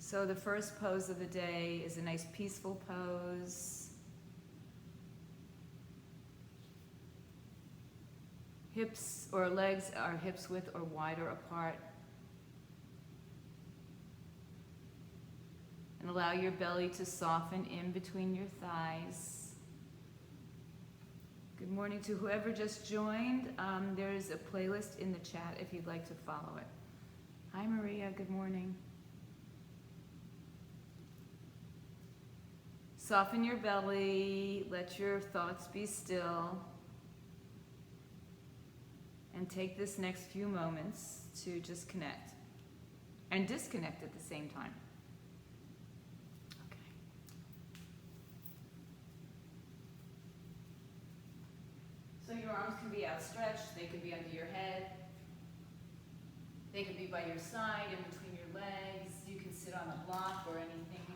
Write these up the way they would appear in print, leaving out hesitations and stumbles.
So the first pose of the day is a nice peaceful pose. Hips or legs are hips width or wider apart. And allow your belly to soften in between your thighs. Good morning to whoever just joined. There's a playlist in the chat if you'd like to follow it. Hi Maria, good morning. Soften your belly, let your thoughts be still, and take this next few moments to just connect and disconnect at the same time. Okay. So your arms can be outstretched, they could be under your head, they could be by your side, in between your legs. You can sit on a block or anything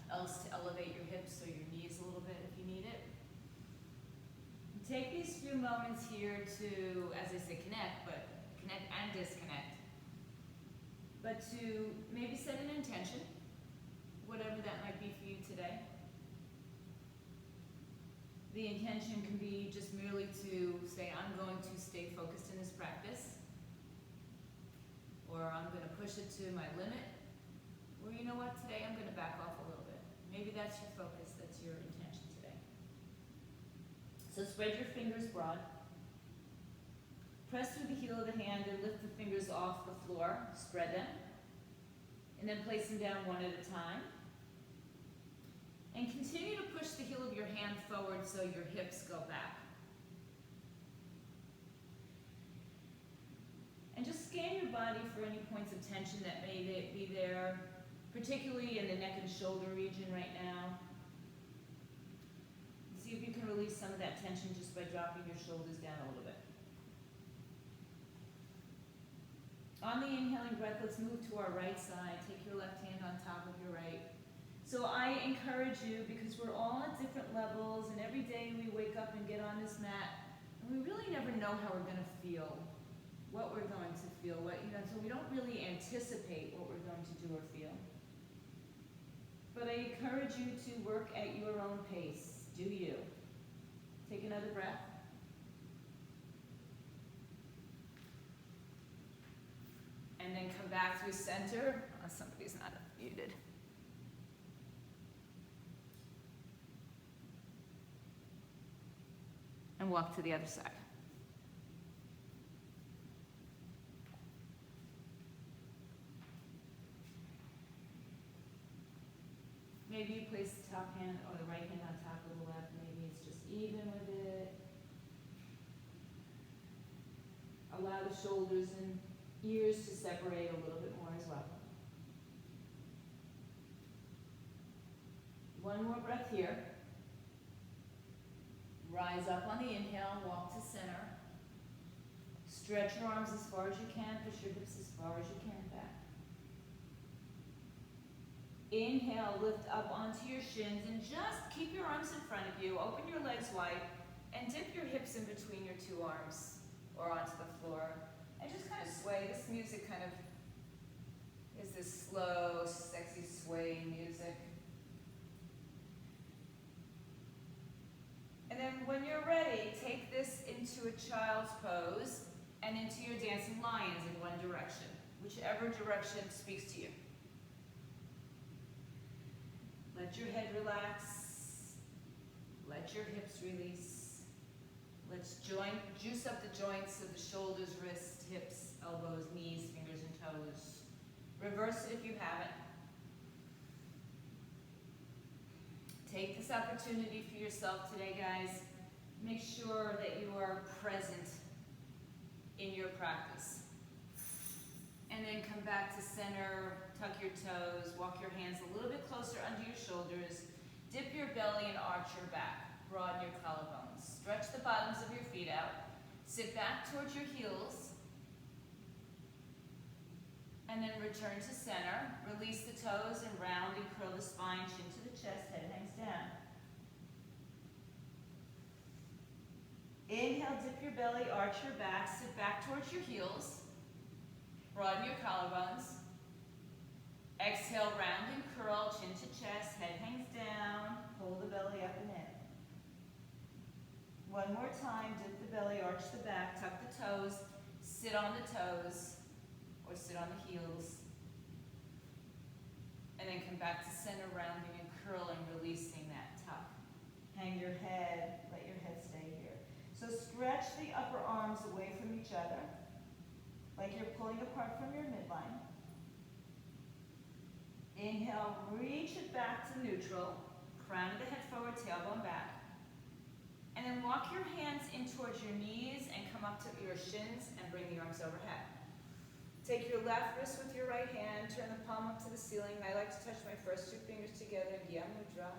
else to elevate your hips or your knees a little bit if you need it. Take these few moments here to, as I say, connect and disconnect. But to maybe set an intention, whatever that might be for you today. The intention can be just merely to say, I'm going to stay focused in this practice, or I'm going to push it to my limit, or you know what, today I'm going to back off a little bit. Maybe that's your focus, that's your intention today. So spread your fingers broad. Press through the heel of the hand and lift the fingers off the floor. Spread them. And then place them down one at a time. And continue to push the heel of your hand forward so your hips go back. And just scan your body for any points of tension that may be there, particularly in the neck and shoulder region right now. See if you can release some of that tension just by dropping your shoulders down a little bit. On the inhaling breath, let's move to our right side. Take your left hand on top of your right. So I encourage you, because we're all at different levels, and every day we wake up and get on this mat, and we really never know how we're going to feel, what we're going to feel, so we don't really anticipate what we're going to do or feel. But I encourage you to work at your own pace. Do you. Take another breath. And then come back to center. Oh, somebody's not muted. And walk to the other side. Maybe you place the top hand or the right hand on top of the left. Maybe it's just even with it. Allow the shoulders and ears to separate a little bit more as well. One more breath here. Rise up on the inhale, walk to center. Stretch your arms as far as you can, push your hips as far as you can back. Inhale, lift up onto your shins and just keep your arms in front of you. Open your legs wide and dip your hips in between your two arms or onto the floor. And just kind of sway. This music kind of is this slow, sexy swaying music. And then when you're ready, take this into a child's pose and into your dancing lions in one direction, whichever direction speaks to you. Let your head relax. Let your hips release. Let's juice up the joints of the shoulders, wrists, hips, elbows, knees, fingers, and toes. Reverse it if you haven't. Take this opportunity for yourself today, guys. Make sure that you are present in your practice. And then come back to center, tuck your toes, walk your hands a little bit closer under your shoulders, dip your belly and arch your back, broaden your collarbones. Stretch the bottoms of your feet out, sit back towards your heels, and then return to center. Release the toes and round and curl the spine, chin to the chest, head hangs down. Inhale, dip your belly, arch your back, sit back towards your heels. Broaden your collarbones. Exhale, round and curl, chin to chest, head hangs down, pull the belly up and in. One more time, dip the belly, arch the back, tuck the toes, sit on the toes, or sit on the heels. And then come back to center, rounding and curling, releasing that tuck. Hang your head, let your head stay here. So stretch the upper arms away from each other, like you're pulling apart from your midline. Inhale, reach it back to neutral, crown of the head forward, tailbone back. And then walk your hands in towards your knees and come up to your shins and bring the arms overhead. Take your left wrist with your right hand, turn the palm up to the ceiling. I like to touch my first two fingers together, Gya Mudra,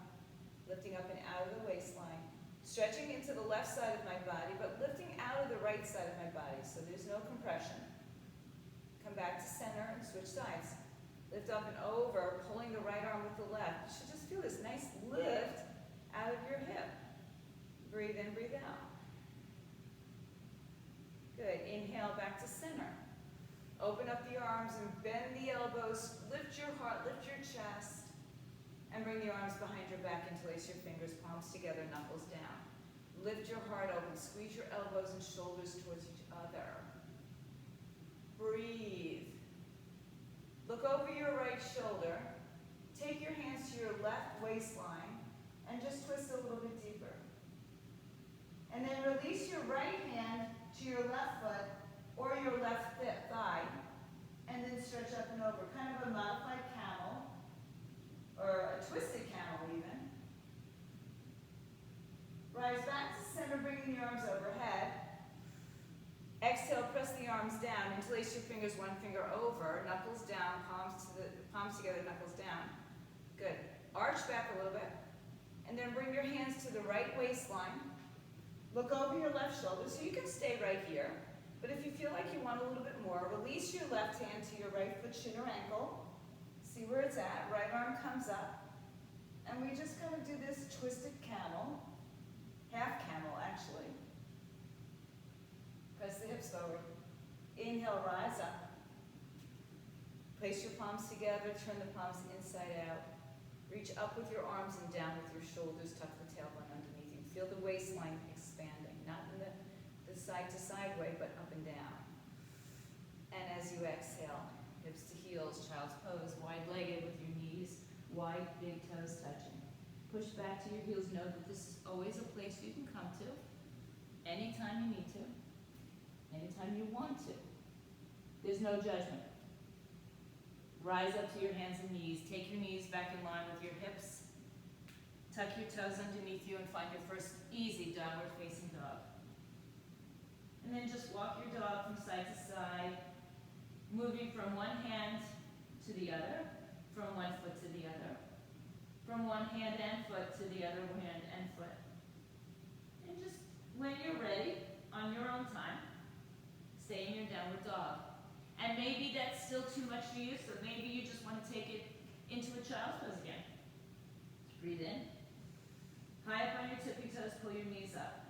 lifting up and out of the waistline. Stretching into the left side of my body, but lifting out of the right side of my body, so there's no compression. Come back to center and switch sides. Lift up and over, pulling the right arm with the left. You should just feel this nice lift out of your hip. Breathe in, breathe out. Good. Inhale, back to center. Open up the arms and bend the elbows. Lift your heart, lift your chest. And bring the arms behind your back. Interlace your fingers, palms together, knuckles down. Lift your heart open. Squeeze your elbows and shoulders towards each other. Breathe. Look over your right shoulder. Take your hands to your left waistline and just twist a little bit deeper. And then release your right hand to your left foot or your left thigh, and then stretch up and over. Kind of a modified camel, or a twisted camel even. Rise back to center, bringing the arms overhead. Exhale, press the arms down. Interlace your fingers, one finger over, knuckles down, palms together, knuckles down. Good. Arch back a little bit. And then bring your hands to the right waistline. Look over your left shoulder, so you can stay right here. But if you feel like you want a little bit more, release your left hand to your right foot, shin or ankle. See where it's at. Right arm comes up. And we just kind of do this twisted camel. Half camel, actually. Press the hips forward. Inhale, rise up. Place your palms together, turn the palms inside out. Reach up with your arms and down with your shoulders. Tuck the tailbone underneath you. Feel the waistline expanding, not in the side-to-side way, but up and down. And as you exhale, hips to heels, child's pose, wide-legged with your knees wide, big toes touching. Push back to your heels. Know that this is always a place you can come to, anytime you need to, anytime you want to. There's no judgment. Rise up to your hands and knees. Take your knees back in line with your hips. Tuck your toes underneath you and find your first easy downward facing dog. And then just walk your dog from side to side, moving from one hand to the other, from one foot to the other, from one hand and foot to the other hand and foot. And just, when you're ready, on your own time, stay in your downward dog. And maybe that's still too much for you, so maybe you just want to take it into a child's pose again. Breathe in. High up on your tippy toes, pull your knees up.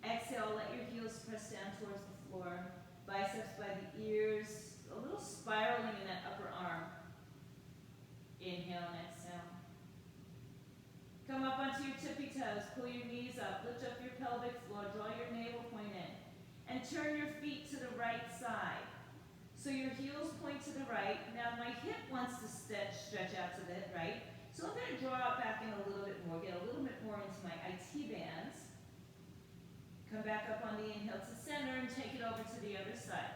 Exhale, let your heels press down towards the floor. Biceps by the ears, a little spiraling in that upper arm. Inhale and exhale. Come up onto your tippy toes, pull your knees up, lift up your pelvic floor, draw your navel point in, and turn your feet to the right side. So your heels point to the right. Now my hip wants to stretch out to the right. So I'm going to draw it back in a little bit more, get a little bit more into my IT bands. Come back up on the inhale to center and take it over to the other side.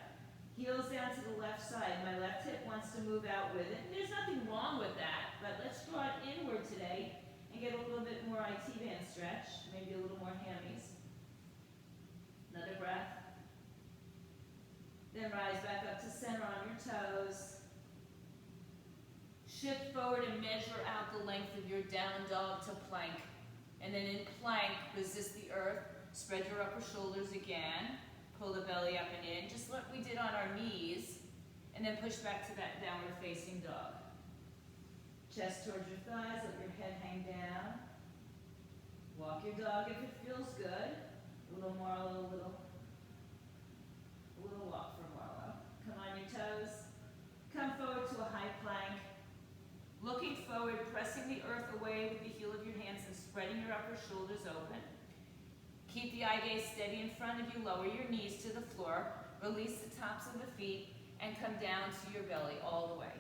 Heels down to the left side. My left hip wants to move out with it. There's nothing wrong with that, but let's draw it inward today and get a little bit more IT band stretch, maybe a little more hammies. Another breath. Then rise back up to center on your toes. Shift forward and measure out the length of your down dog to plank. And then in plank, resist the earth. Spread your upper shoulders again. Pull the belly up and in, just like we did on our knees. And then push back to that downward facing dog. Chest towards your thighs, let your head hang down. Walk your dog if it feels good. A little more, a little walk for Marlo. Come on your toes. Come forward to a high plank. Look forward, pressing the earth away with the heel of your hands and spreading your upper shoulders open. Keep the eye gaze steady in front of you. Lower your knees to the floor. Release the tops of the feet and come down to your belly all the way.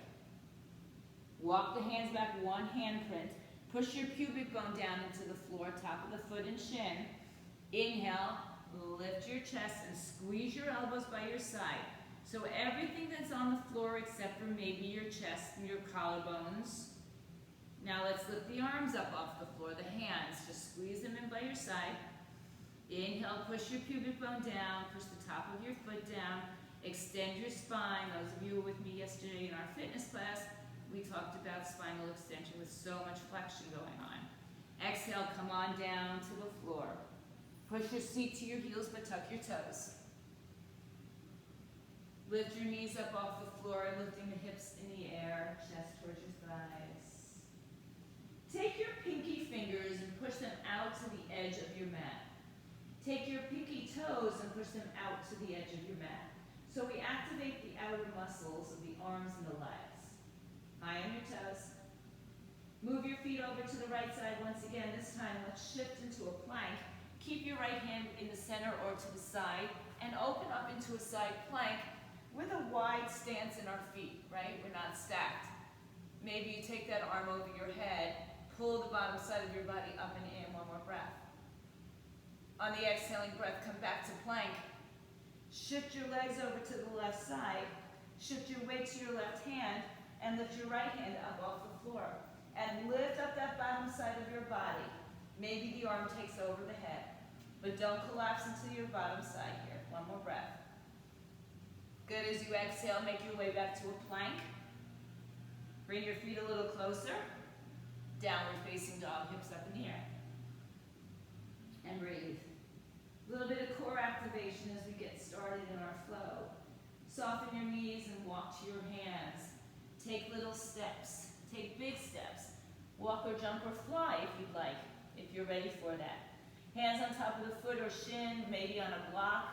Walk the hands back, one handprint. Push your pubic bone down into the floor, top of the foot and shin. Inhale, lift your chest and squeeze your elbows by your side. So everything that's on the floor except for maybe your chest and your collarbones. Now let's lift the arms up off the floor, the hands. Just squeeze them in by your side. Inhale, push your pubic bone down, push the top of your foot down, extend your spine. Those of you who were with me yesterday in our fitness class, we talked about spinal extension with so much flexion going on. Exhale, come on down to the floor. Push your seat to your heels, but tuck your toes. Lift your knees up off the floor, lifting the hips in the air, chest towards your thighs. Take your pinky fingers and push them out to the edge of your mat. Take your pinky toes and push them out to the edge of your mat. So we activate the outer muscles of the arms and the legs. High on your toes. Move your feet over to the right side once again. This time, let's shift into a plank. Keep your right hand in the center or to the side and open up into a side plank with a wide stance in our feet, right? We're not stacked. Maybe you take that arm over your head, pull the bottom side of your body up and in. One more breath. On the exhaling breath, come back to plank. Shift your legs over to the left side. Shift your weight to your left hand and lift your right hand up off the floor. And lift up that bottom side of your body. Maybe the arm takes over the head. But don't collapse into your bottom side here. One more breath. Good. As you exhale, make your way back to a plank. Bring your feet a little closer. Downward facing dog, hips up in the air. And breathe. A little bit of core activation as we get started in our flow. Soften your knees and walk to your hands. Take little steps. Take big steps. Walk or jump or fly if you'd like, if you're ready for that. Hands on top of the foot or shin, maybe on a block,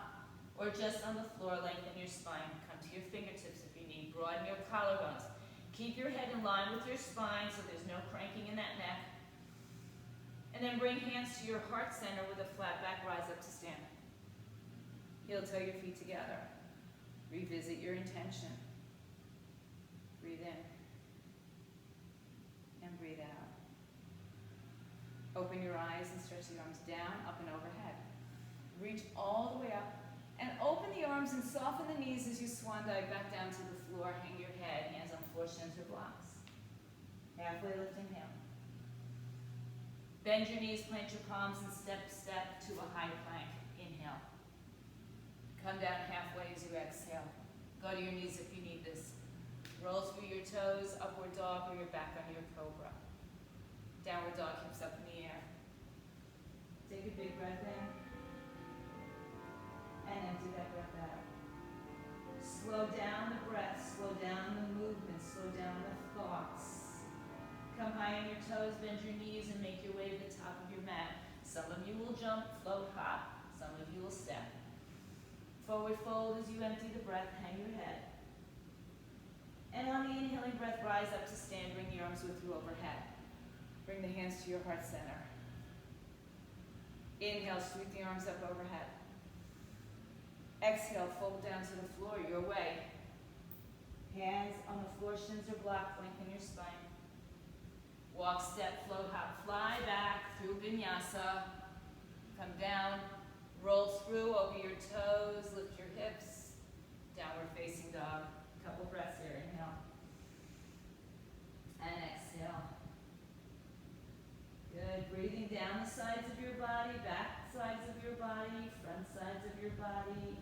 or just on the floor. Lengthen your spine. Come to your fingertips if you need. Broaden your collarbones. Keep your head in line with your spine so there's no cranking in that neck. And then bring hands to your heart center with a flat back, rise up to stand. Heel toe your feet together. Revisit your intention. Breathe in. And breathe out. Open your eyes and stretch the arms down, up and overhead. Reach all the way up. And open the arms and soften the knees as you swan dive back down to the floor. Hang your head, hands on floor, shins or blocks. Halfway lift, inhale. Bend your knees, plant your palms, and step to a high plank. Inhale. Come down halfway as you exhale. Go to your knees if you need this. Roll through your toes, upward dog, or you're back on your cobra. Downward dog, hips up in the air. Take a big breath in. And empty that breath out. Slow down the breath, slow down the movement, slow down the thoughts. Come high on your toes, bend your knees, and make your way to the top of your mat. Some of you will jump, float, hop. Some of you will step. Forward fold as you empty the breath, hang your head. And on the inhaling breath, rise up to stand, bring the arms with you overhead. Bring the hands to your heart center. Inhale, sweep the arms up overhead. Exhale, fold down to the floor, your way. Hands on the floor, shins or block, lengthen your spine. Walk, step, float, hop, fly back through vinyasa. Come down, roll through over your toes, lift your hips. Downward facing dog. Couple breaths here. Inhale. And exhale. Good. Breathing down the sides of your body, back sides of your body, front sides of your body.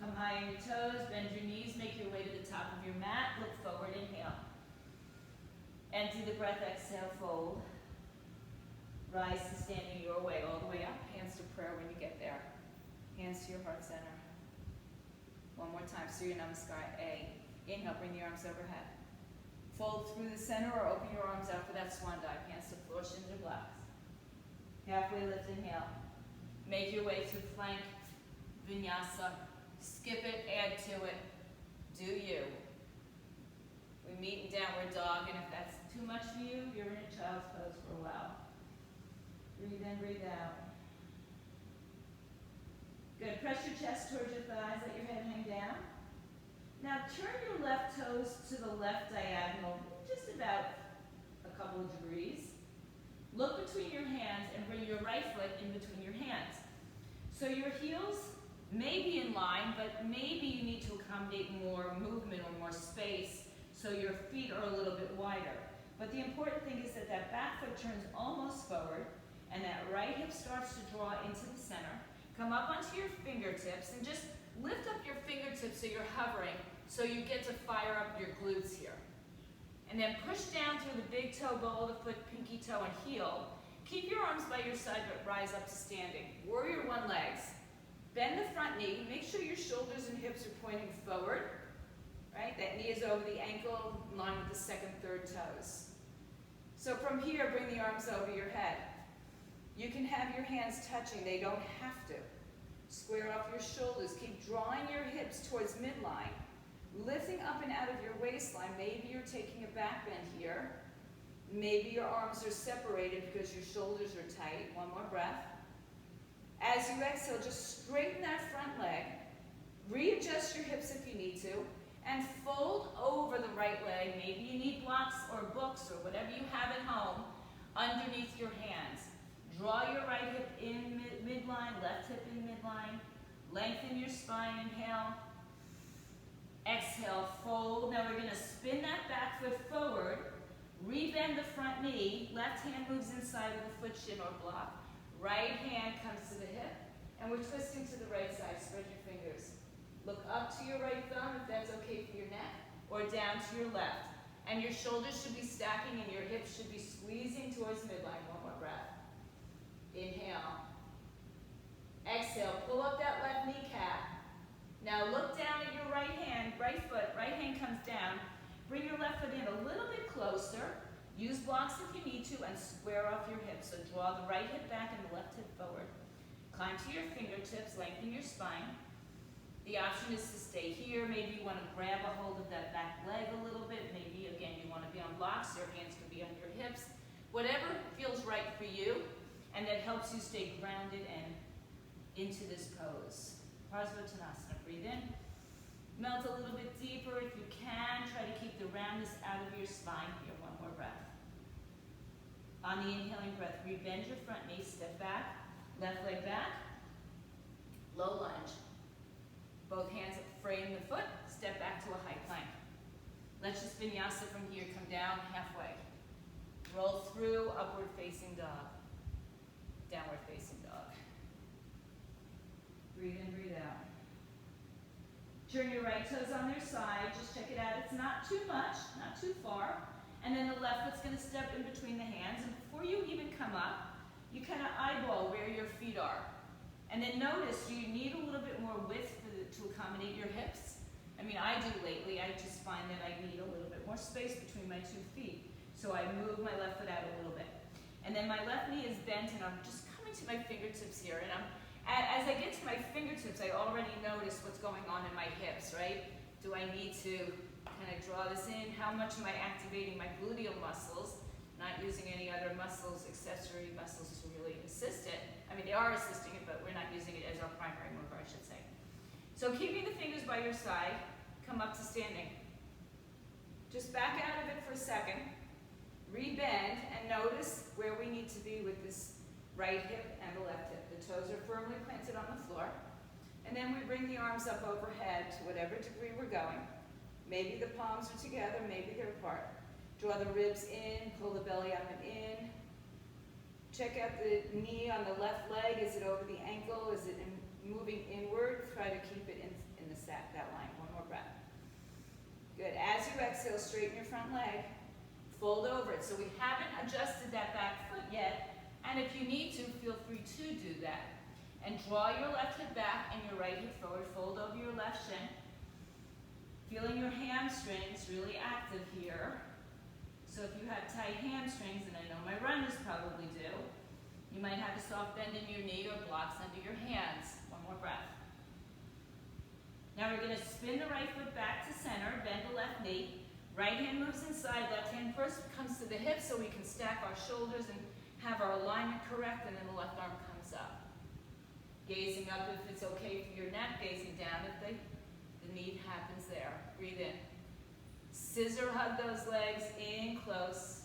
Come high on your toes, bend your knees, make your way to the top of your mat. Look forward, inhale. Empty the breath, exhale, fold. Rise to standing your way, all the way up. Hands to prayer when you get there. Hands to your heart center. One more time, Surya Namaskar, A. Inhale, bring the arms overhead. Fold through the center or open your arms out for that swan dive. Hands to floor, shins or blocks. Halfway lift, inhale. Make your way through plank, vinyasa. Skip it, add to it. Do you. We meet in downward dog, and if that's too much for you, you're in a child's pose for a while. Breathe in, breathe out. Good, press your chest towards your thighs, let your head hang down. Now turn your left toes to the left diagonal, just about a couple of degrees. Look between your hands and bring your right foot in between your hands. So your heels may be in line, but maybe you need to accommodate more movement or more space so your feet are a little bit wider. But the important thing is that that back foot turns almost forward and that right hip starts to draw into the center. Come up onto your fingertips and just lift up your fingertips so you're hovering so you get to fire up your glutes here. And then push down through the big toe, ball of the foot, pinky toe, and heel. Keep your arms by your side but rise up to standing. Warrior one legs. Bend the front knee. Make sure your shoulders and hips are pointing forward. Right? That knee is over the ankle, in line with the second, third toes. So from here, bring the arms over your head. You can have your hands touching. They don't have to. Square off your shoulders. Keep drawing your hips towards midline. Lifting up and out of your waistline. Maybe you're taking a back bend here. Maybe your arms are separated because your shoulders are tight. One more breath. As you exhale, just straighten that front leg. Readjust your hips if you need to. And fold over the right leg. Maybe you need blocks or books or whatever you have at home underneath your hands. Draw your right hip in midline, left hip in midline. Lengthen your spine, inhale. Exhale, fold. Now we're going to spin that back foot forward. Rebend the front knee. Left hand moves inside of the foot shin or block. Right hand comes to the hip. And we're twisting to the right side. Spread your fingers. Look up to your right thumb if that's okay for your neck, or down to your left. And your shoulders should be stacking and your hips should be squeezing towards midline. One more breath. Inhale. Exhale, pull up that left kneecap. Now look down at your right hand, right foot, right hand comes down. Bring your left foot in a little bit closer. Use blocks if you need to and square off your hips. So draw the right hip back and the left hip forward. Climb to your fingertips, lengthen your spine. The option is to stay here. Maybe you want to grab a hold of that back leg a little bit. Maybe, again, you want to be on blocks. Your hands could be on your hips. Whatever feels right for you and that helps you stay grounded and into this pose. Parsvottanasana. Breathe in. Melt a little bit deeper. If you can, try to keep the roundness out of your spine here. One more breath. On the inhaling breath, rebend your front knee. Step back. Left leg back. Low lunge. Both hands frame the foot, step back to a high plank. Let's just vinyasa from here, come down halfway. Roll through, upward facing dog. Downward facing dog. Breathe in, breathe out. Turn your right toes on their side, just check it out. It's not too much, not too far. And then the left foot's gonna step in between the hands. And before you even come up, you kind of eyeball where your feet are. And then notice you need a little bit more width to accommodate your hips. I mean, I do lately. I just find that I need a little bit more space between my 2 feet. So I move my left foot out a little bit. And then my left knee is bent and I'm just coming to my fingertips here. And as I get to my fingertips, I already notice what's going on in my hips, right? Do I need to kind of draw this in? How much am I activating my gluteal muscles? Not using any other muscles, accessory muscles to really assist it. I mean, they are assisting it, but we're not using it as our primary mover, I should say. So keeping the fingers by your side, come up to standing. Just back out of it for a second. Rebend and notice where we need to be with this right hip and the left hip. The toes are firmly planted on the floor. And then we bring the arms up overhead to whatever degree we're going. Maybe the palms are together, maybe they're apart. Draw the ribs in, pull the belly up and in. Check out the knee on the left leg. Is it over the ankle? Is it moving inward? Try to keep it in that line. One more breath. Good. As you exhale, straighten your front leg. Fold over it. So we haven't adjusted that back foot yet. And if you need to, feel free to do that. And draw your left hip back and your right hip forward. Fold over your left shin. Feeling your hamstrings really active here. So if you have tight hamstrings, and I know my runners probably do, you might have a soft bend in your knee or blocks under your hands. One more breath. Now we're going to spin the right foot back to center, bend the left knee, Right hand moves inside, left hand first comes to the hip so we can stack our shoulders and have our alignment correct, and then the left arm comes up. Gazing up if it's okay for your neck, gazing down if the need happens there. Breathe in. Scissor hug those legs in close.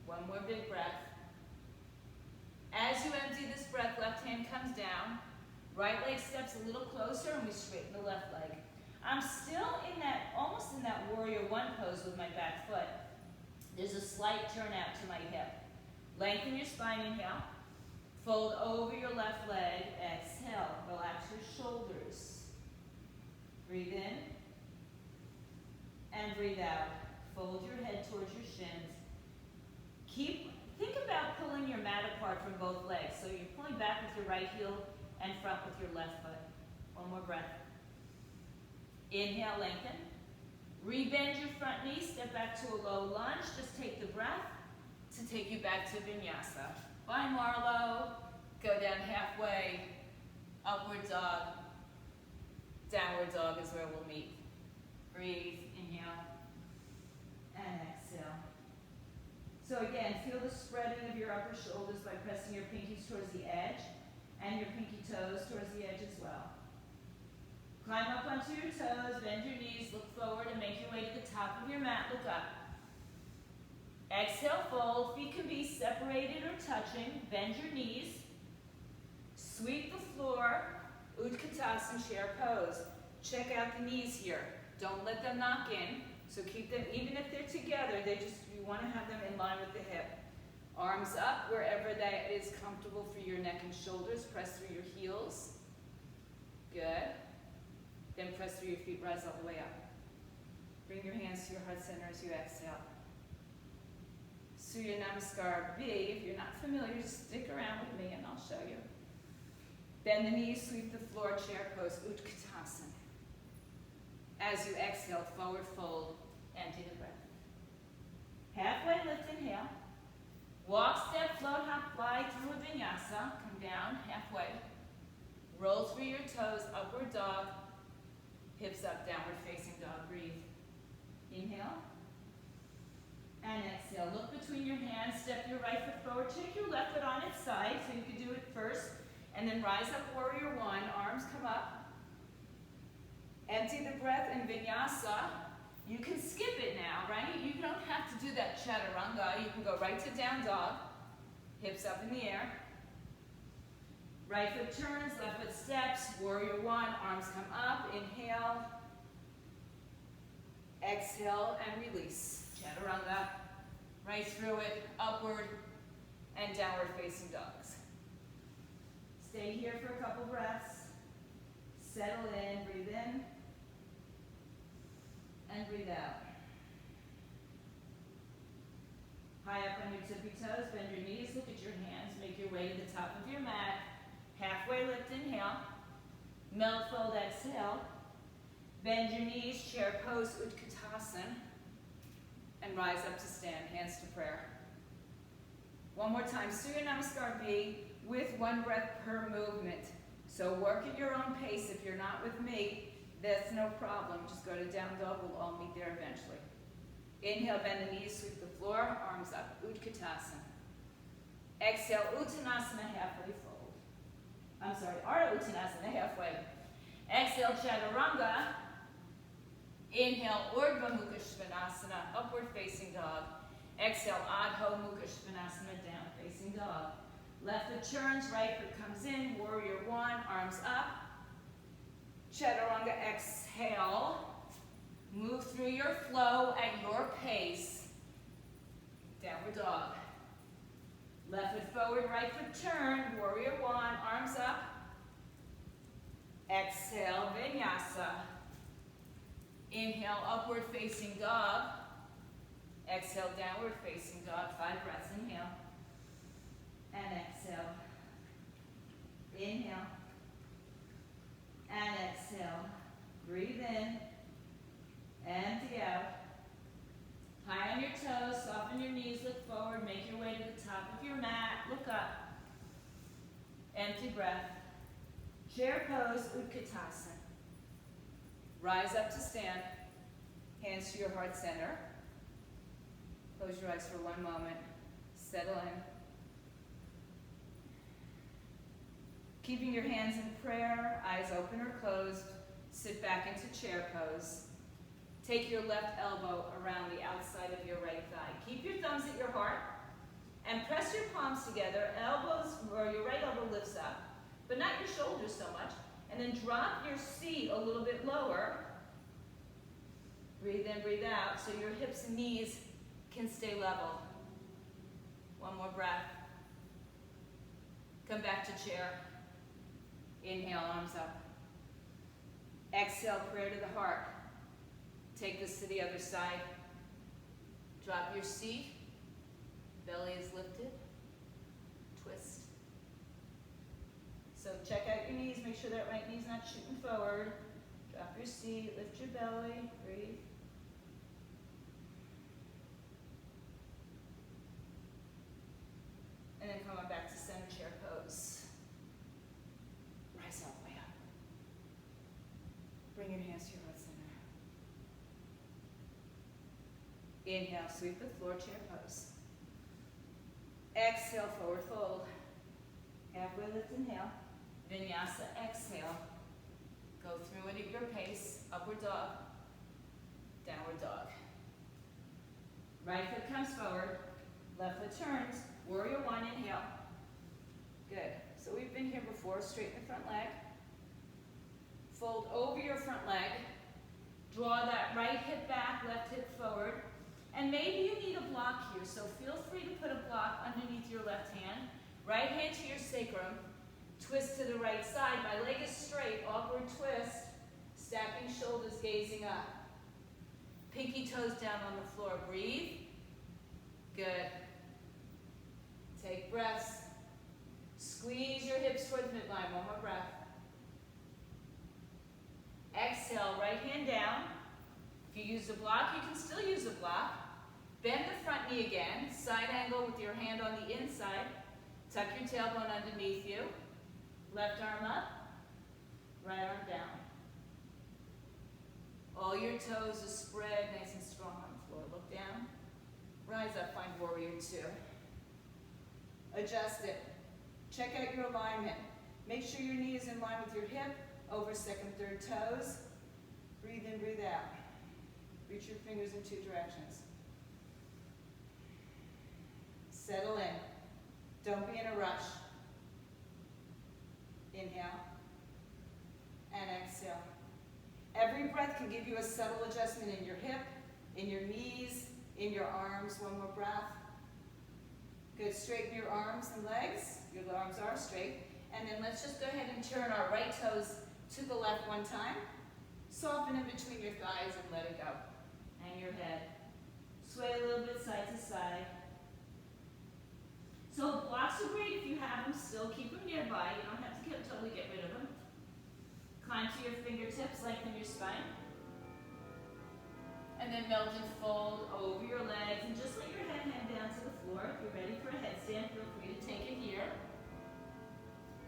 One more big breath. As you empty this breath, left hand comes down. Right leg steps a little closer and we straighten the left leg. I'm still in that, almost in that warrior one pose with my back foot. There's a slight turn out to my hip. Lengthen your spine, inhale. Fold over your left leg, exhale. Relax your shoulders. Breathe in and breathe out. Fold your head towards your shins. Think about pulling your mat apart from both legs. So you're pulling back with your right heel and front with your left foot. One more breath. Inhale, lengthen. Rebend your front knee, step back to a low lunge. Just take the breath to take you back to vinyasa. Bye, Marlo. Go down halfway. Upward dog. Downward dog is where we'll meet. Breathe, inhale, and exhale. So again, feel the spreading of your upper shoulders by pressing your pinkies towards the edge and your pinky toes towards the edge as well. Climb up onto your toes, bend your knees, look forward and make your way to the top of your mat, look up. Exhale, fold, feet can be separated or touching, bend your knees, sweep the floor, Utkatasana chair pose. Check out the knees here. Don't let them knock in, so keep them, even if they're together, you want to have them in line with the hip. Arms up wherever that is comfortable for your neck and shoulders. Press through your heels. Good. Then press through your feet, rise all the way up. Bring your hands to your heart center as you exhale. Surya Namaskar B. If you're not familiar, just stick around with me and I'll show you. Bend the knees, sweep the floor, chair pose, Utkatasana. As you exhale, forward fold, empty the breath. Halfway lift, inhale. Walk, step, float, hop, fly through a vinyasa. Come down, halfway. Roll through your toes, upward dog. Hips up, downward facing dog. Breathe. Inhale. And exhale. Look between your hands, step your right foot forward. Take your left foot on its side, so you can do it first. And then rise up, warrior one. Arms come up. Empty the breath in vinyasa. You can skip it now, right? You don't have to do that chaturanga. You can go right to down dog. Hips up in the air. Right foot turns, left foot steps. Warrior one, arms come up. Inhale. Exhale and release. Chaturanga. Right through it, upward and downward facing dogs. Stay here for a couple breaths. Settle in, breathe in. And breathe out. High up on your tippy toes, bend your knees, look at your hands, make your way to the top of your mat. Halfway lift, inhale. Melt, fold, exhale. Bend your knees, chair pose, Utkatasana. And rise up to stand, hands to prayer. One more time, Surya Namaskar B with one breath per movement. So work at your own pace. If you're not with me, that's no problem. Just go to down dog. We'll all meet there eventually. Inhale, bend the knees, sweep the floor, arms up, Utkatasana. Exhale, Uttanasana, halfway fold. I'm sorry, Ardha Uttanasana, halfway. Exhale, Chaturanga. Inhale, Urdhva Mukha Svanasana, upward facing dog. Exhale, Adho Mukha Svanasana, down facing dog. Left foot turns, right foot comes in, warrior one, arms up. Chaturanga, exhale. Move through your flow at your pace. Downward dog. Left foot forward, right foot turn, warrior one, arms up. Exhale, vinyasa. Inhale, upward facing dog. Exhale, downward facing dog. 5 breaths, inhale. And exhale. Inhale. And exhale. Breathe in. Empty out. High on your toes, soften your knees, look forward, make your way to the top of your mat, look up. Empty breath. Chair pose, Utkatasana. Rise up to stand. Hands to your heart center. your eyes for one moment. Settle in. Keeping your hands in prayer, eyes open or closed, sit back into chair pose. Take your left elbow around the outside of your right thigh. Keep your thumbs at your heart and press your palms together. Elbows, or your right elbow lifts up, but not your shoulders so much. And then drop your seat a little bit lower. Breathe in, breathe out, so your hips and knees can stay level. One more breath. Come back to chair. Inhale, arms up. Exhale, prayer to the heart. Take this to the other side. Drop your seat. Belly is lifted. Twist. So check out your knees. Make sure that right knee's not shooting forward. Drop your seat. Lift your belly. Breathe. And then come on back to center chair pose. Rise all the way up. Bring your hands to your heart center. Inhale, sweep the floor, chair pose. Exhale, forward fold. Halfway lift, inhale. Vinyasa, exhale. Go through it at your pace. Upward dog. Downward dog. Right foot comes forward. Left foot turns. Warrior one, inhale. Good. So we've been here before. Straighten the front leg. Fold over your front leg. Draw that right hip back, left hip forward. And maybe you need a block here, so feel free to put a block underneath your left hand. Right hand to your sacrum. Twist to the right side. My leg is straight. Awkward twist. Stacking shoulders, gazing up. Pinky toes down on the floor. Breathe. Good. Take breaths. Squeeze your hips towards midline. One more breath. Exhale, right hand down. If you used a block, you can still use a block. Bend the front knee again. Side angle with your hand on the inside. Tuck your tailbone underneath you. Left arm up. Right arm down. All your toes are spread nice and strong on the floor. Look down. Rise up, find warrior two. Adjust it. Check out your alignment. Make sure your knee is in line with your hip, over second, third toes. Breathe in, breathe out. Reach your fingers in two directions. Settle in. Don't be in a rush. Inhale and exhale. Every breath can give you a subtle adjustment in your hip, in your knees, in your arms. One more breath. Good. Straighten your arms and legs. Your arms are straight. And then let's just go ahead and turn our right toes to the left one time. Soften in between your thighs and let it go. Hang your head. Sway a little bit side to side. So blocks are great if you have them still. Keep them nearby. You don't have to totally get rid of them. Climb to your fingertips, lengthen your spine. And then melt and fold over your legs. And just let your head hang down to the floor. If you're ready for a headstand, feel free to take it here.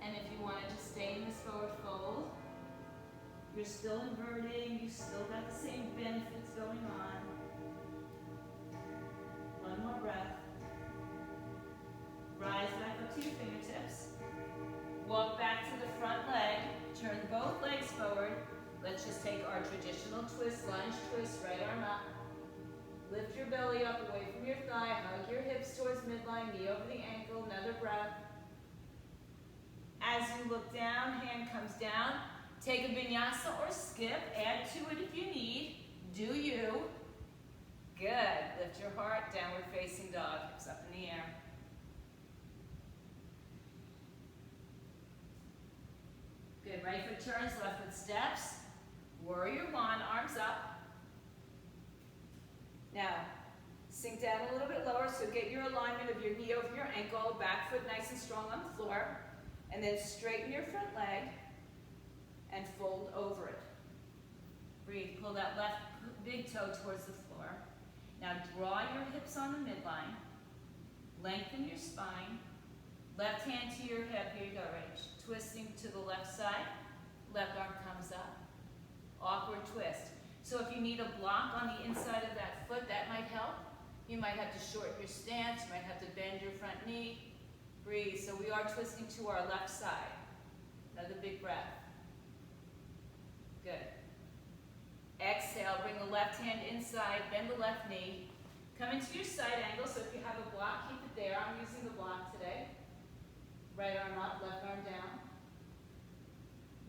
And if you want to just stay in this forward fold, you're still inverting, you still got the same benefits going on. One more breath. Rise back up to your fingertips. Walk back to the front leg. Turn both legs forward. Let's just take our traditional twist, lunge twist, right arm up. Lift your belly up away from your thigh. Hug your hips towards midline, knee over the ankle. Another breath. As you look down, hand comes down. Take a vinyasa or skip. Add to it if you need. Do you. Good. Lift your heart. Downward facing dog. Hips up in the air. Good. Right foot turns, left foot steps. Warrior one. Arms up. Now, sink down a little bit lower, so get your alignment of your knee over your ankle. Back foot nice and strong on the floor. And then straighten your front leg and fold over it. Breathe. Pull that left big toe towards the floor. Now draw your hips on the midline. Lengthen your spine. Left hand to your hip. Here you go, Rach. Twisting to the left side. Left arm comes up. Awkward twist. So if you need a block on the inside of that foot, that might help. You might have to shorten your stance, you might have to bend your front knee. Breathe. So we are twisting to our left side. Another big breath. Good. Exhale, bring the left hand inside, bend the left knee. Come into your side angle, so if you have a block, keep it there. I'm using the block today. Right arm up, left arm down.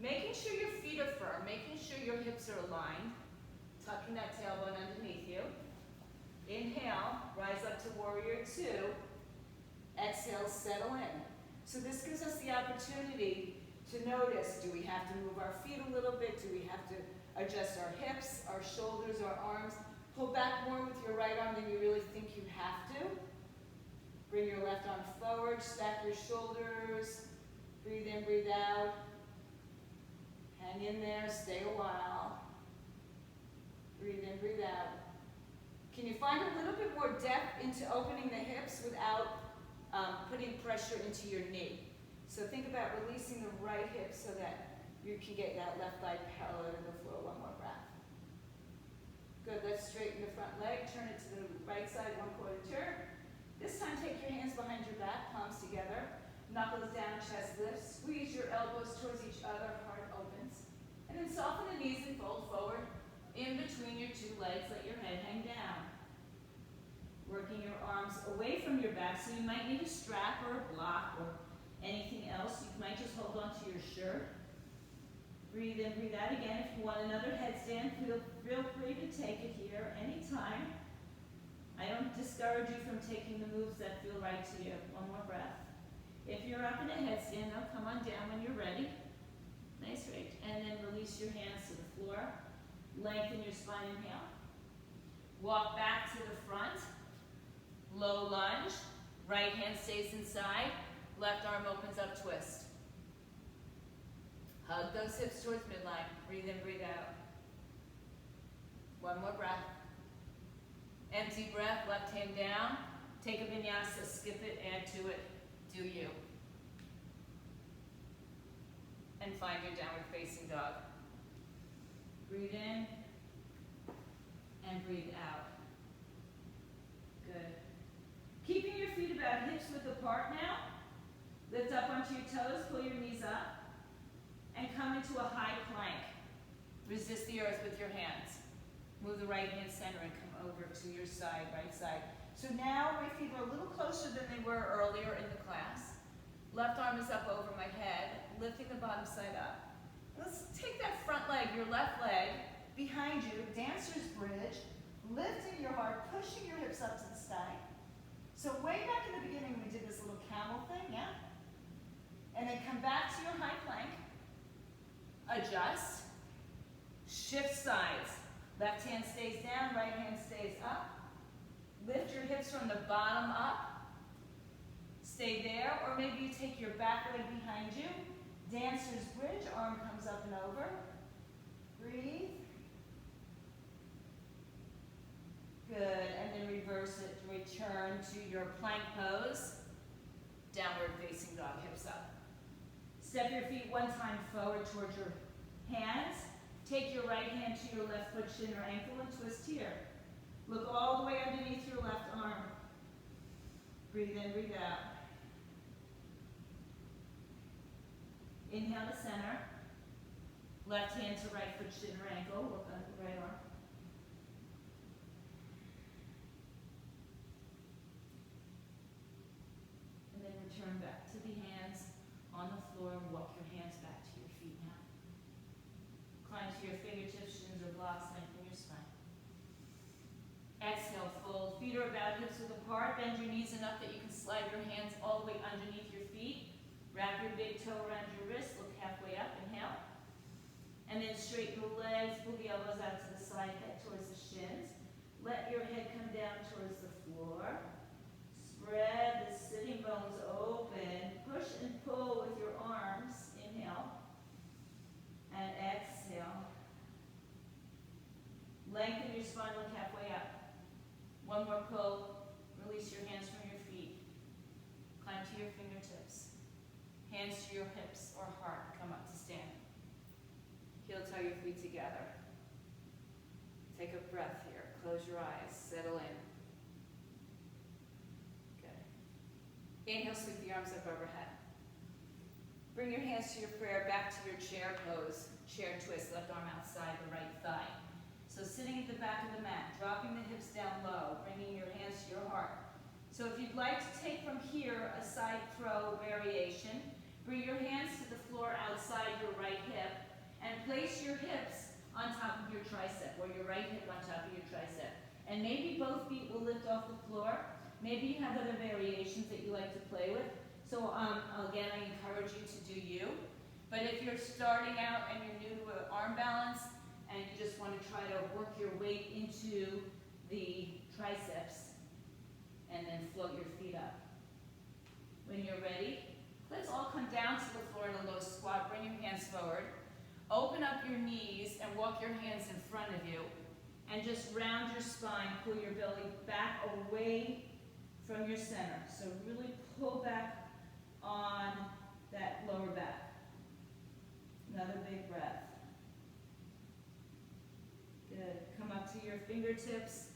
Making sure your feet are firm, making sure your hips are aligned. Tucking that tailbone underneath you. Inhale, rise up to warrior two. Exhale, settle in. So this gives us the opportunity to notice, do we have to move our feet a little bit? Do we have to adjust our hips, our shoulders, our arms? Pull back more with your right arm than you really think you have to. Bring your left arm forward, stack your shoulders. Breathe in, breathe out. Hang in there, stay a while. Breathe in, breathe out. Can you find a little bit more depth into opening the hips without putting pressure into your knee? So think about releasing the right hip so that you can get that left thigh parallel to the floor. One more breath. Good, let's straighten the front leg. Turn it to the right side, 1/4 turn. This time take your hands behind your back, palms together. Knuckles down, chest lifts. Squeeze your elbows towards each other, heart opens. And then soften the knees and fold forward. In between your two legs, let your head hang down. Working your arms away from your back, so you might need a strap or a block or anything else. You might just hold on to your shirt. Breathe in, breathe out again. If you want another headstand, feel free to take it here anytime. I don't discourage you from taking the moves that feel right to you. One more breath. If you're up in a headstand, now come on down when you're ready. Nice reach. And then release your hands to the floor. Lengthen your spine, inhale. Walk back to the front. Low lunge. Right hand stays inside. Left arm opens up, twist. Hug those hips towards midline. Breathe in, breathe out. One more breath. Empty breath, left hand down. Take a vinyasa, skip it, add to it. Do you. And find your downward facing dog. Breathe in and breathe out. Good. Keeping your feet about hips width apart now. Lift up onto your toes, pull your knees up, and come into a high plank. Resist the earth with your hands. Move the right hand center and come over to your side, right side. So now my feet are a little closer than they were earlier in the class. Left arm is up over my head, lifting the bottom side up. Let's take that front leg, your left leg, behind you, dancer's bridge, lifting your heart, pushing your hips up to the sky. So way back in the beginning, we did this little camel thing, yeah? And then come back to your high plank. Adjust. Shift sides. Left hand stays down, right hand stays up. Lift your hips from the bottom up. Stay there, or maybe you take your back leg behind you. Dancer's bridge, arm comes up and over. Breathe. Good, and then reverse it. Return to your plank pose. Downward facing dog, hips up. Step your feet one time forward towards your hands. Take your right hand to your left foot, shin or ankle, and twist here. Look all the way underneath your left arm. Breathe in, breathe out. Inhale to center. Left hand to right foot, shin or ankle. Look under the right arm. And then return back to the hands on the floor and walk your hands back to your feet now. Climb to your fingertips, shins or blocks, lengthen your spine. Exhale, fold. Feet are about hips width apart. Bend your knees enough that you can slide your hands all the way underneath your feet. Wrap your big toe around your wrist. Look halfway up. Inhale. And then straighten the legs. Pull the elbows out to the side. Head towards the shins. Let your head come down towards the floor. Spread the sitting bones open. Push and pull with your arms. Inhale. And exhale. Lengthen your spine, look halfway up. One more pull. Release your hands from your feet. Climb to your fingertips. Hands to your hips or heart. Come up to stand. Heel toe your feet together. Take a breath here. Close your eyes. Settle in. Inhale, sweep the arms up overhead. Bring your hands to your prayer, back to your chair pose. Chair twist, left arm outside the right thigh. So sitting at the back of the mat, dropping the hips down low, bringing your hands to your heart. So if you'd like to take from here a side throw variation, bring your hands to the floor outside your right hip and place your hips on top of your tricep, or your right hip on top of your tricep. And maybe both feet will lift off the floor. Maybe you have other variations that you like to play with. So again, I encourage you to do you. But if you're starting out and you're new to arm balance and you just want to try to work your weight into the triceps and then float your feet up. When you're ready, let's all come down to the floor in a low squat. Bring your hands forward. Open up your knees and walk your hands in front of you. And just round your spine, pull your belly back away from your center. So really pull back on that lower back. Another big breath. Good. Come up to your fingertips.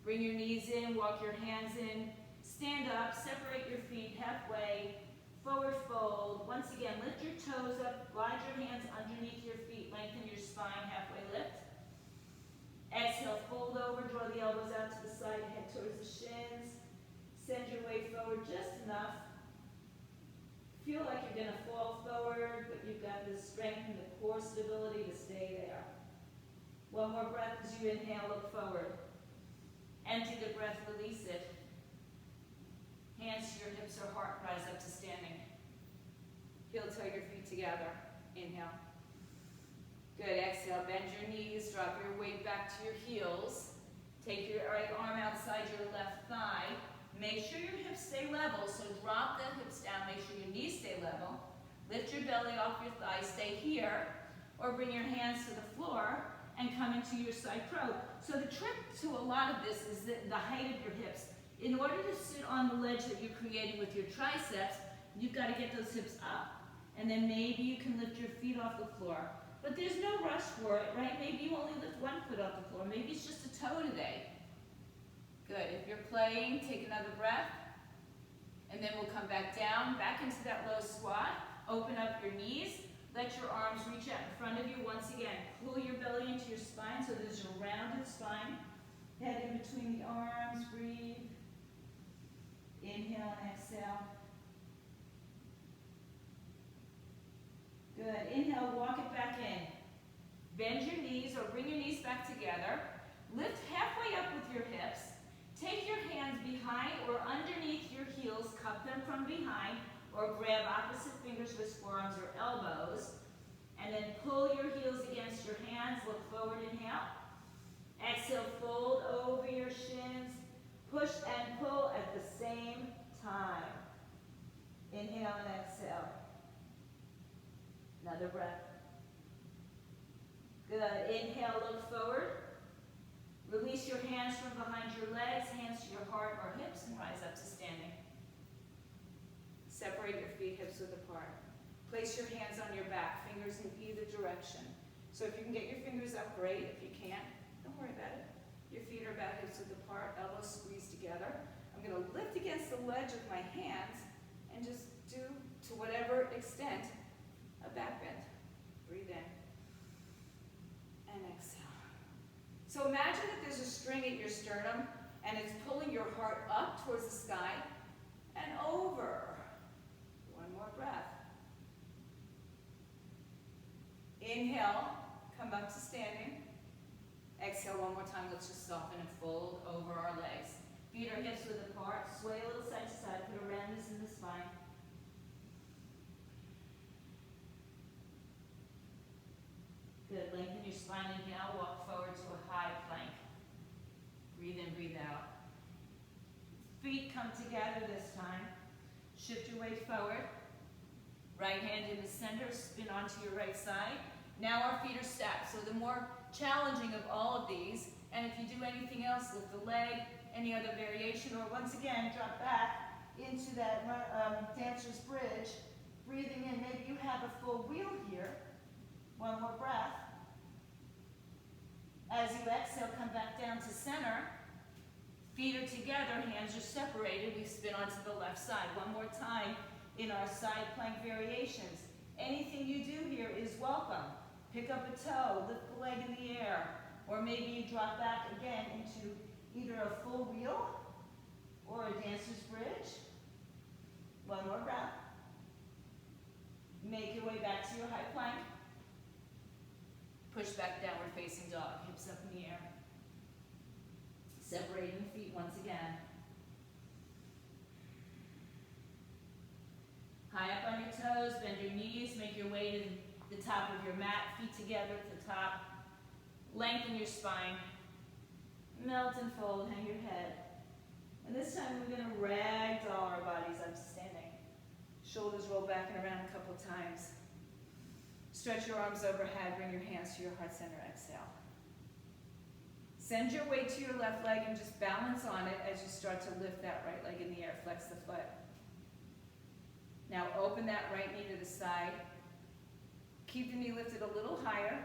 Bring your knees in, walk your hands in. Stand up, separate your feet halfway. Forward fold. Once again, lift your toes up, glide your hands underneath your feet, lengthen your spine, halfway lift. Exhale, fold over, draw the elbows out to the side, head towards the shins. Send your weight forward just enough. Feel like you're going to fall forward, but you've got the strength and the core stability to stay there. One more breath as you inhale, look forward. Empty the breath, release it. Hands to your hips or heart, rise up to standing. Heel toe your feet together. Inhale. Good, exhale, bend your knees, drop your weight back to your heels. Take your right arm outside your left thigh. Make sure your hips stay level, so drop the hips down, make sure your knees stay level. Lift your belly off your thigh, stay here, or bring your hands to the floor and come into your side crow. So the trick to a lot of this is the height of your hips. In order to sit on the ledge that you're creating with your triceps, you've got to get those hips up. And then maybe you can lift your feet off the floor. But there's no rush for it, right? Maybe you only lift one foot off the floor. Maybe it's just a toe today. Good. If you're playing, take another breath. And then we'll come back down, back into that low squat. Open up your knees. Let your arms reach out in front of you. Once again, pull your belly into your spine so there's a rounded spine. Head in between the arms. Breathe. Inhale and exhale. Good. Inhale, walk it back in. Bend your knees or bring your knees back together. Lift halfway up with your hips. Take your hands behind or underneath your heels. Cup them from behind or grab opposite fingers with forearms or elbows. And then pull your heels against your hands. Look forward, inhale. Exhale, fold over your shins. Push and pull at the same time. Inhale and exhale. Another breath. Good. Inhale, look forward. Release your hands from behind your legs, hands to your heart or hips, and rise up to standing. Separate your feet hips width apart. Place your hands on your back, fingers in either direction. So if you can get your fingers up, great. If you can't, don't worry about it. Your feet are back hips width apart, elbows squeezed together. I'm going to lift against the ledge with my hands and just do, to whatever extent, a back bend. Breathe in and exhale. So imagine that there's a string at your sternum and it's pulling your heart up towards the sky and over. One more breath. Inhale, come up to standing. Exhale one more time. Let's just soften and fold over our legs. Feet or hips width apart. Sway a little side to side. Put a roundness in the spine. Good. Lengthen your spine. Inhale. Walk forward to a high plank. Breathe in, breathe out. Feet come together this time. Shift your weight forward. Right hand in the center. Spin onto your right side. Now our feet are stacked. So the more challenging of all of these, and if you do anything else, lift the leg, any other variation, or once again, drop back into that dancer's bridge. Breathing in. Maybe you have a full wheel here. One more breath. As you exhale, come back down to center. Feet are together, hands are separated. We spin onto the left side. One more time in our side plank variations. Anything you do here is welcome. Pick up a toe, lift the leg in the air, or maybe you drop back again into either a full wheel or a dancer's bridge. One more breath. Make your way back to your high plank. Push back downward facing dog, hips up in the air. Separating the feet once again. High up on your toes, bend your knees, make your way to the top of your mat, feet together at the top. Lengthen your spine. Melt and fold, hang your head. And this time we're going to ragdoll our bodies up to standing. Shoulders roll back and around a couple times. Stretch your arms overhead, bring your hands to your heart center, exhale. Send your weight to your left leg and just balance on it as you start to lift that right leg in the air, flex the foot. Now open that right knee to the side. Keep the knee lifted a little higher,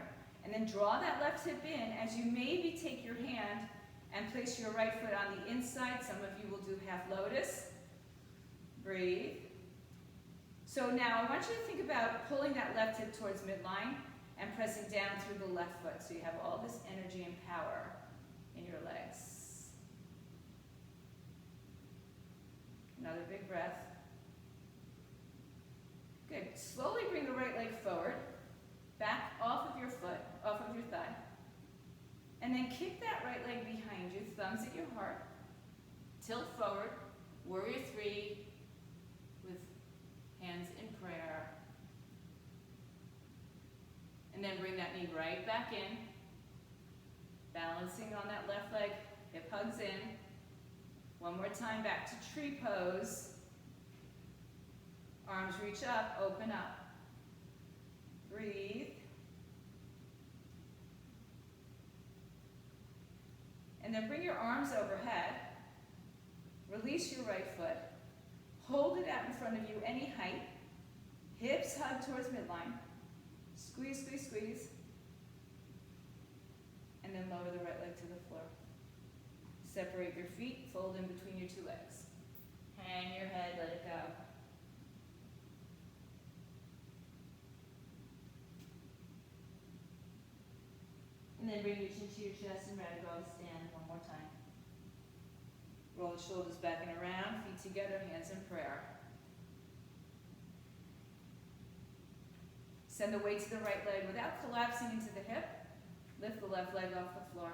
and then draw that left hip in as you maybe take your hand and place your right foot on the inside. Some of you will do half lotus. Breathe. So now I want you to think about pulling that left hip towards midline and pressing down through the left foot so you have all this energy and power in your legs. Another big breath. Good. Slowly bring the right leg forward, back off of your foot, off of your thigh. And then kick that right leg behind you, thumbs at your heart. Tilt forward, warrior three, with hands in prayer. And then bring that knee right back in. Balancing on that left leg, hip hugs in. One more time, back to tree pose. Arms reach up, open up. Breathe. And then bring your arms overhead. Release your right foot. Hold it out in front of you, any height. Hips hug towards midline. Squeeze, squeeze, squeeze. And then lower the right leg to the floor. Separate your feet, fold in between your two legs. Hang your head, let it go. And then bring your chin to your chest and ready to go to stand one more time. Roll the shoulders back and around, feet together, hands in prayer. Send the weight to the right leg without collapsing into the hip. Lift the left leg off the floor.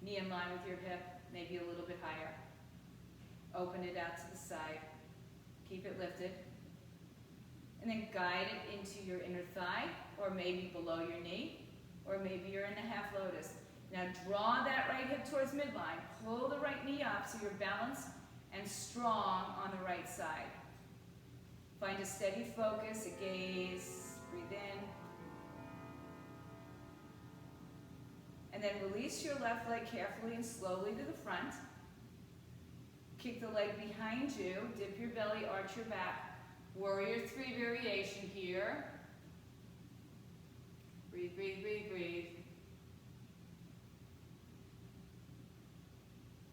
Knee in line with your hip, maybe a little bit higher. Open it out to the side. Keep it lifted. And then guide it into your inner thigh, or maybe below your knee. Or maybe you're in a half lotus. Now draw that right hip towards midline. Pull the right knee up so you're balanced and strong on the right side. Find a steady focus, a gaze. Breathe in. And then release your left leg carefully and slowly to the front. Kick the leg behind you. Dip your belly, arch your back. Warrior three variation here. Breathe, breathe, breathe, breathe.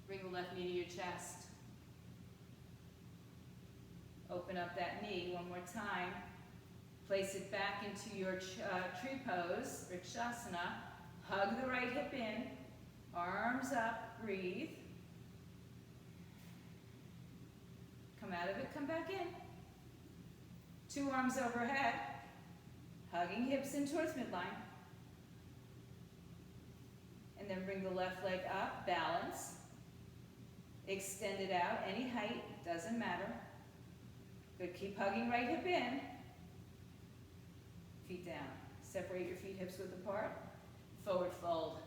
Bring the left knee to your chest. Open up that knee one more time. Place it back into your tree pose, Vrikshasana. Hug the right hip in. Arms up, breathe. Come out of it, come back in. Two arms overhead. Hugging hips in towards midline. And then bring the left leg up, balance. Extend it out, any height, doesn't matter. Good, keep hugging right hip in. Feet down. Separate your feet hips width apart. Forward fold.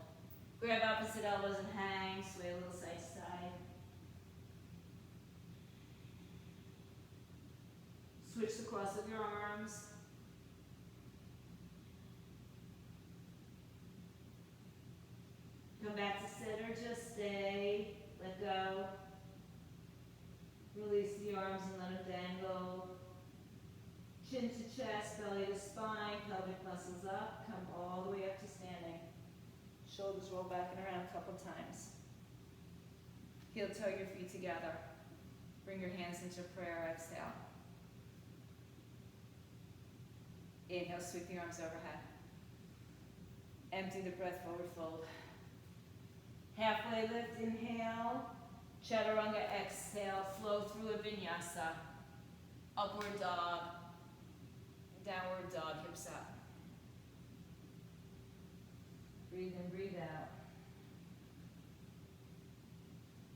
Grab opposite elbows and hang, sway a little side to side. Switch the cross of your arms. Come back to center, just stay, let go. Release the arms and let them dangle. Chin to chest, belly to spine, pelvic muscles up, come all the way up to standing. Shoulders roll back and around a couple times. Heel toe your feet together. Bring your hands into prayer, exhale. Inhale, sweep the arms overhead. Empty the breath, forward fold. Halfway lift, inhale. Chaturanga, exhale. Flow through a vinyasa. Upward dog. Downward dog, hips up. Breathe in, breathe out.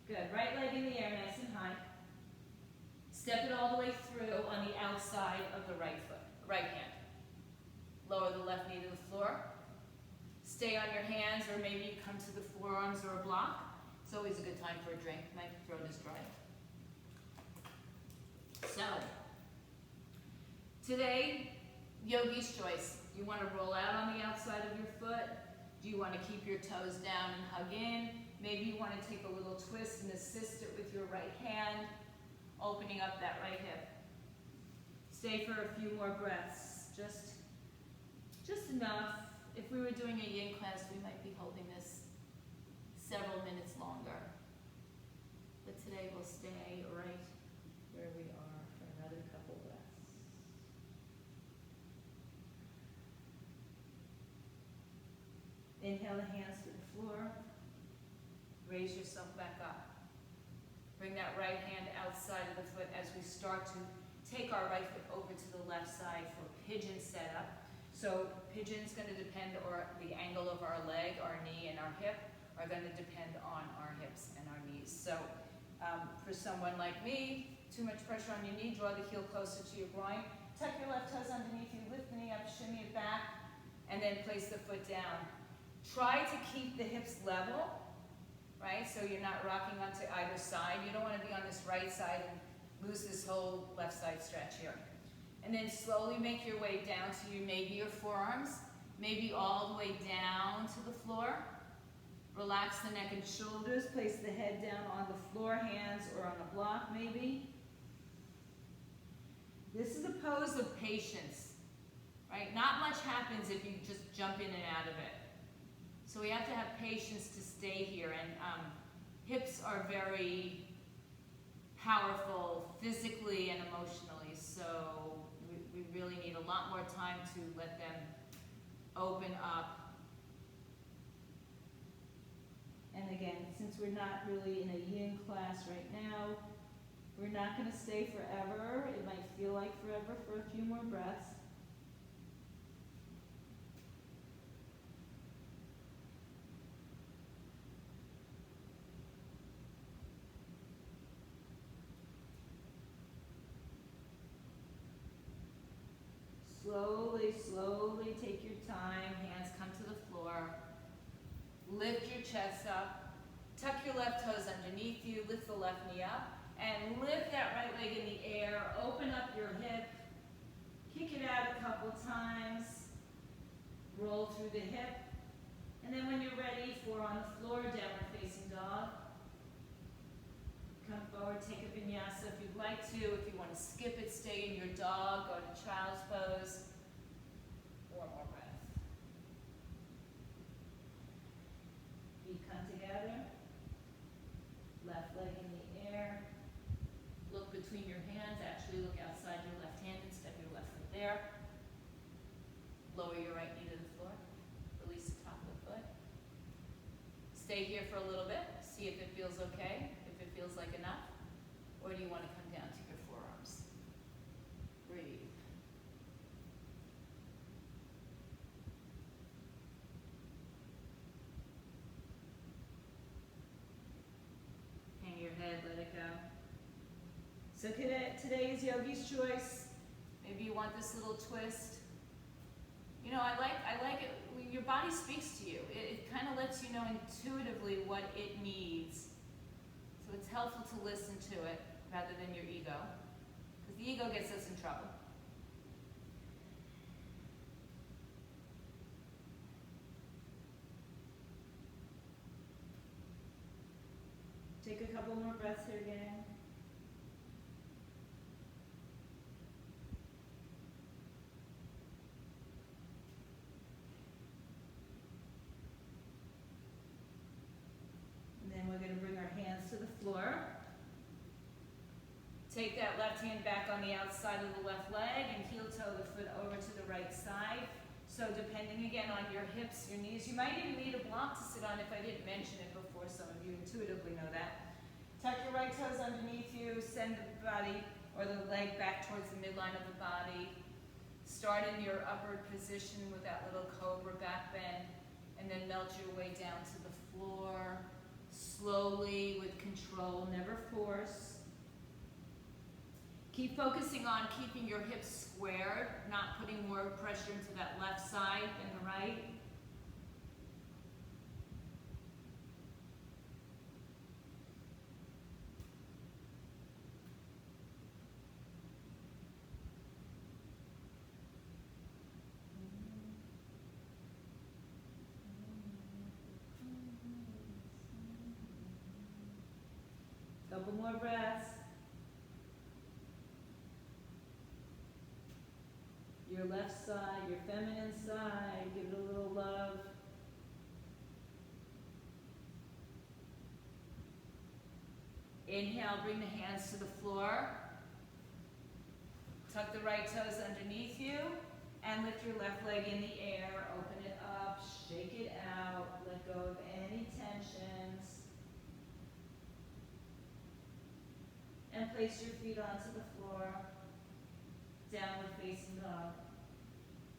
Good. Right leg in the air, nice and high. Step it all the way through on the outside of the right foot, right hand. Lower the left knee to the floor. Stay on your hands, or maybe you come to the forearms or a block. It's always a good time for a drink. My throat is dry. So, today, yogi's choice. You want to roll out on the outside of your foot? Do you want to keep your toes down and hug in? Maybe you want to take a little twist and assist it with your right hand, opening up that right hip. Stay for a few more breaths, just enough. If we were doing a yin class, we might be holding this several minutes longer. But today we'll stay right where we are for another couple breaths. Inhale the hands to the floor. Raise yourself back up. Bring that right hand outside of the foot as we start to take our right foot over to the left side for pigeon setup. So pigeon's going to depend, or the angle of our leg, our knee, and our hip are going to depend on our hips and our knees. So for someone like me, too much pressure on your knee, draw the heel closer to your groin. Tuck your left toes underneath you, lift the knee up, shimmy it back, and then place the foot down. Try to keep the hips level, right? So you're not rocking onto either side. You don't want to be on this right side and lose this whole left side stretch here. And then slowly make your way down to maybe your forearms, maybe all the way down to the floor. Relax the neck and shoulders. Place the head down on the floor, hands, or on a block maybe. This is a pose of patience, right? Not much happens if you just jump in and out of it. So we have to have patience to stay here. And hips are very powerful physically and emotionally. So we really need a lot more time to let them open up. And again, since we're not really in a yin class right now, we're not going to stay forever. It might feel like forever for a few more breaths. Slowly, slowly take your time. Hands come to the floor. Lift your chest up. Tuck your left toes underneath you. Lift the left knee up. And lift that right leg in the air. Open up your hip. Kick it out a couple times. Roll through the hip. And then when you're ready for on the floor, downward facing dog. Come forward, take a vinyasa if you'd like to. If you want to skip it, stay in your dog, go to child's pose. One more breath. Feet come together. Left leg in the air. Look between your hands. Actually look outside your left hand and step your left foot there. Lower your right knee to the floor. Release the top of the foot. Stay here for a little bit. See if it feels okay. Feels like enough, or do you want to come down to your forearms? Breathe. Hang your head, let it go. So today is yogi's choice. Maybe you want this little twist. You know, I like it. Your body speaks to you. It kind of lets you know intuitively what it needs. So it's helpful to listen to it rather than your ego, because the ego gets us in trouble. Take a couple more breaths here again. And then we're going to bring our hands to the floor. Take that left hand back on the outside of the left leg and heel toe the foot over to the right side. So depending again on your hips, your knees, you might even need a block to sit on if I didn't mention it before. Some of you intuitively know that. Tuck your right toes underneath you, send the body or the leg back towards the midline of the body. Start in your upward position with that little cobra back bend, and then melt your way down to the floor, slowly with control, never force. Keep focusing on keeping your hips squared, not putting more pressure into that left side than the right. Couple more breaths. Your left side, your feminine side, give it a little love. Inhale, bring the hands to the floor. Tuck the right toes underneath you and lift your left leg in the air. Open it up, shake it out, let go of any tensions. And place your feet onto the floor. Downward facing dog.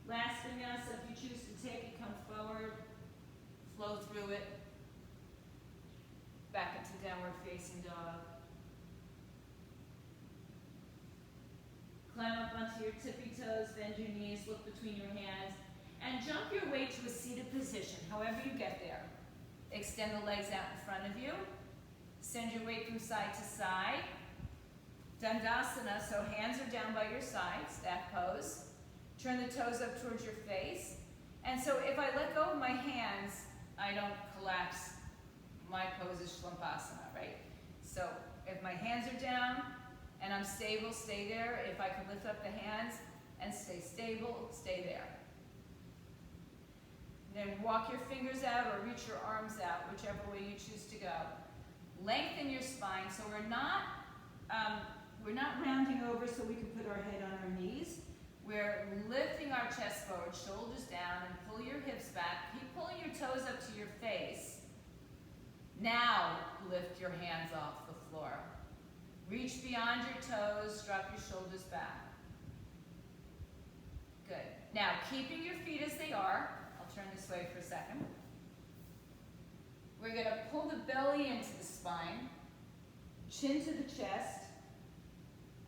Last vinyasa, if you choose to take it, come forward, flow through it, back into downward facing dog. Climb up onto your tippy toes, bend your knees, look between your hands, and jump your way to a seated position, however you get there. Extend the legs out in front of you. Send your weight from side to side. Dandasana, so hands are down by your side, staff pose. Turn the toes up towards your face. And so if I let go of my hands, I don't collapse. My pose is Shvampasana, right? So if my hands are down and I'm stable, stay there. If I can lift up the hands and stay stable, stay there. Then walk your fingers out or reach your arms out, whichever way you choose to go. Lengthen your spine, so we're not rounding over so we can put our head on our knees. We're lifting our chest forward, shoulders down, and pull your hips back. Keep pulling your toes up to your face. Now, lift your hands off the floor. Reach beyond your toes, drop your shoulders back. Good. Now, keeping your feet as they are, I'll turn this way for a second. We're going to pull the belly into the spine, chin to the chest,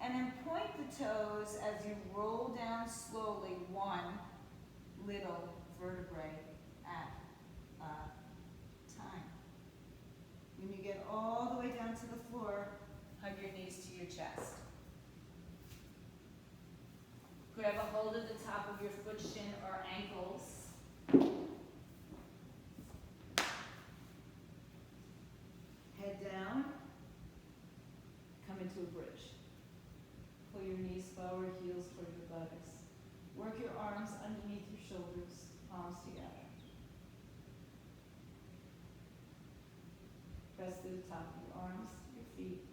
and then point the toes as you roll down slowly, one little vertebrae at a time. When you get all the way down to the floor, hug your knees to your chest. Grab a hold of the top of your foot, shin, or ankles. Head down. Come into a bridge. Pull your knees forward, heels toward your buttocks. Work your arms underneath your shoulders, palms together. Press through the top of your arms to your feet.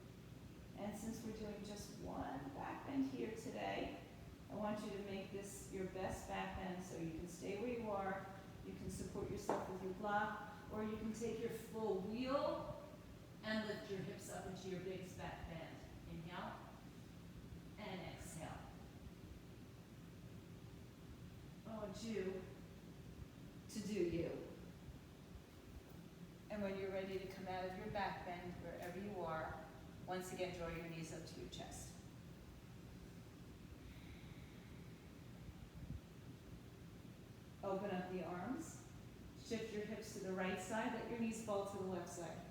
And since we're doing just one back bend here today, I want you to make this your best back bend so you can stay where you are, you can support yourself with your block, or you can take your full wheel and lift your hips up into your biggest back bend. Inhale and exhale. I want you to do you. And when you're ready to come out of your back bend, wherever you are, once again, draw your knees up to your chest. Open up the arms. Shift your hips to the right side. Let your knees fall to the left side.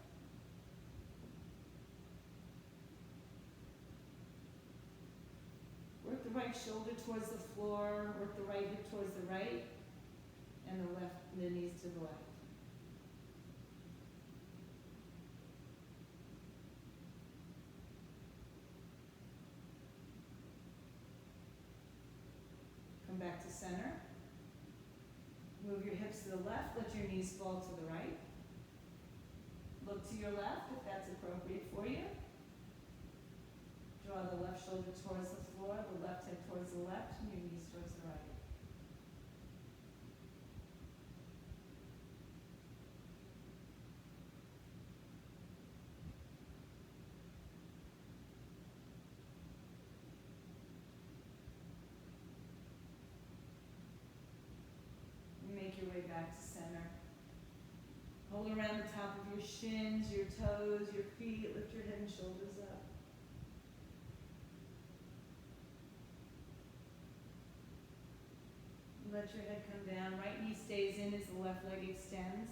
Work the right shoulder towards the floor. Work the right hip towards the right. And the knees to the left. Come back to center. Move your hips to the left. Let your knees fall to the right. Look to your left if that's appropriate for you. Draw draw the left shoulder towards the floor, the left hip towards the left, and your knees towards the right. Make your way back to center. Hold around the top of your shins, your toes, your feet. Lift your head and shoulders up. Let your head come down. Right knee stays in as the left leg extends.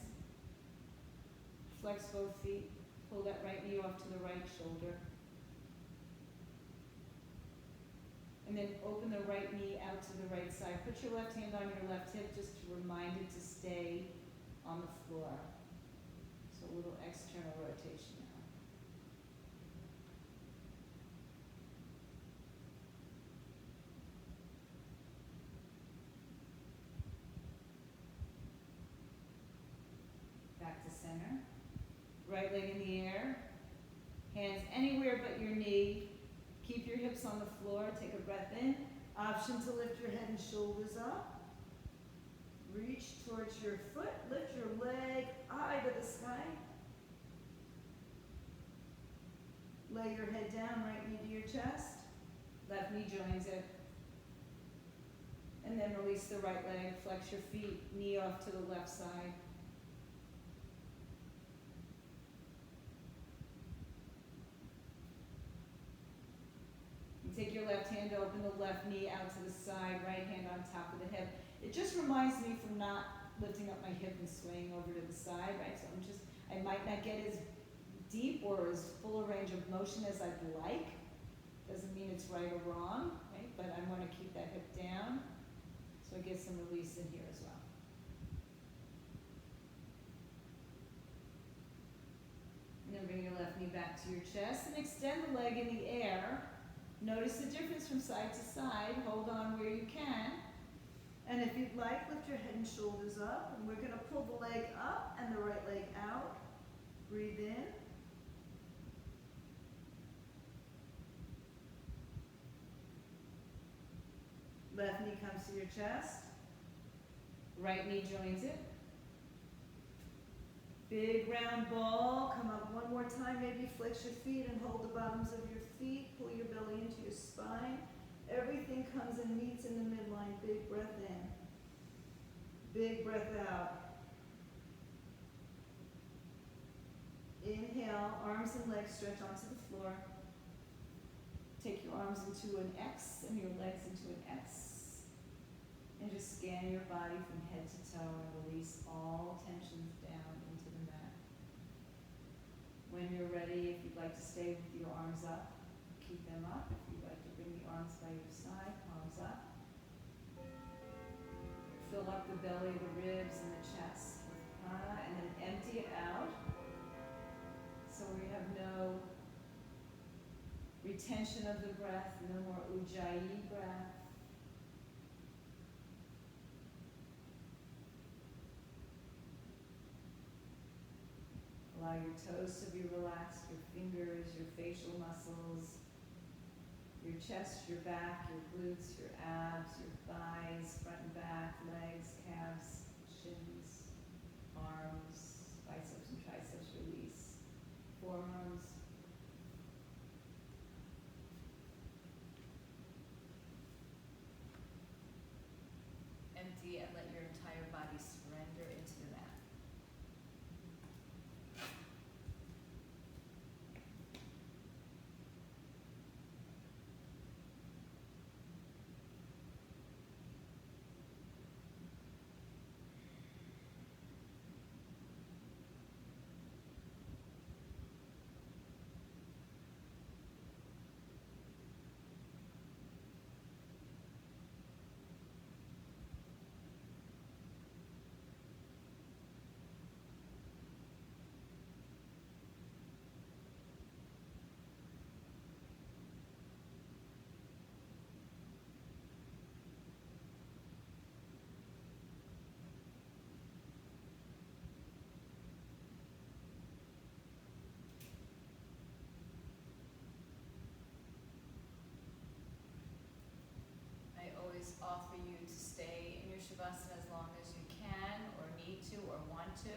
Flex both feet. Pull that right knee off to the right shoulder. And then open the right knee out to the right side. Put your left hand on your left hip just to remind it to stay on the floor. So a little external rotation now. Back to center. Right leg in the air. Hands anywhere but your knee. Keep your hips on the floor. Take a breath in. Option to lift your head and shoulders up. Reach towards your foot. Lift your leg high to the sky. Lay your head down, right knee to your chest. Left knee joins it. And then release the right leg. Flex your feet. Knee off to the left side. Take your left hand to open the left knee out to the side, right hand on top of the hip. It just reminds me from not lifting up my hip and swaying over to the side, right? So I might not get as deep or as full a range of motion as I'd like. Doesn't mean it's right or wrong, right? But I want to keep that hip down so I get some release in here as well. And then bring your left knee back to your chest and extend the leg in the air. Notice the difference from side to side. Hold on where you can. And if you'd like, lift your head and shoulders up. And we're going to pull the leg up and the right leg out. Breathe in. Left knee comes to your chest. Right knee joins it. Big round ball. Come up one more time. Maybe flex your feet and hold the bottoms of your feet. Pull your belly into your spine. Everything comes and meets in the midline. Big breath in. Big breath out. Inhale, arms and legs stretch onto the floor. Take your arms into an X and your legs into an S. And just scan your body from head to toe and release all tensions down into the mat. When you're ready, if you'd like to stay with your arms up, keep them up. If you'd like to bring the arms by your side, palms up. Fill up the belly, the ribs, and the chest with prana, and then empty it out. So we have no retention of the breath, no more ujjayi breath. Allow your toes to be relaxed, your fingers, your facial muscles, your chest, your back, your glutes, your abs, your thighs, front and back, legs, calves, shins, arms, biceps and triceps release, forearms. Empty and let your entire body surrender into the mat. Shavasana as long as you can, or need to, or want to.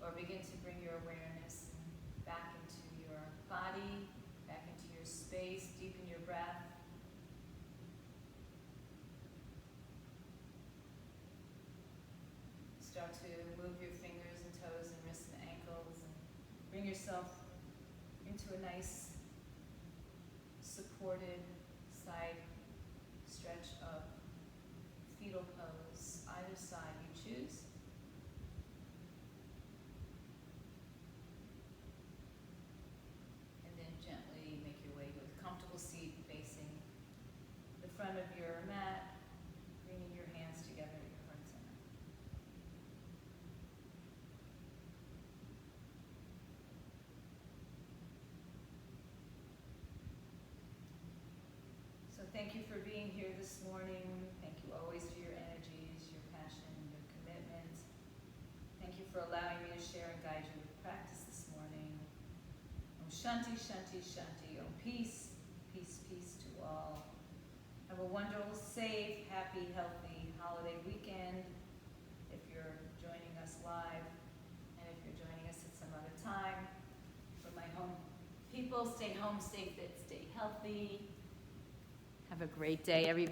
Or begin to bring your awareness back into your body, back into your space, deepen your breath. Start to move your fingers and toes and wrists and ankles, and bring yourself into a nice supported side stretch of fetal pose, either side you choose. And then gently make your way to a comfortable seat facing the front of your mat, bringing your hands together at your heart center. So thank you for being here this morning. Thank you always for your energies, your passion, your commitment. Thank you for allowing me to share and guide you with practice this morning. Om Shanti, Shanti, Shanti. Om peace, peace, peace to all. Have a wonderful, safe, happy, healthy holiday weekend if you're joining us live, and if you're joining us at some other time. For my home people, stay home, stay fit, stay healthy. Have a great day, everybody.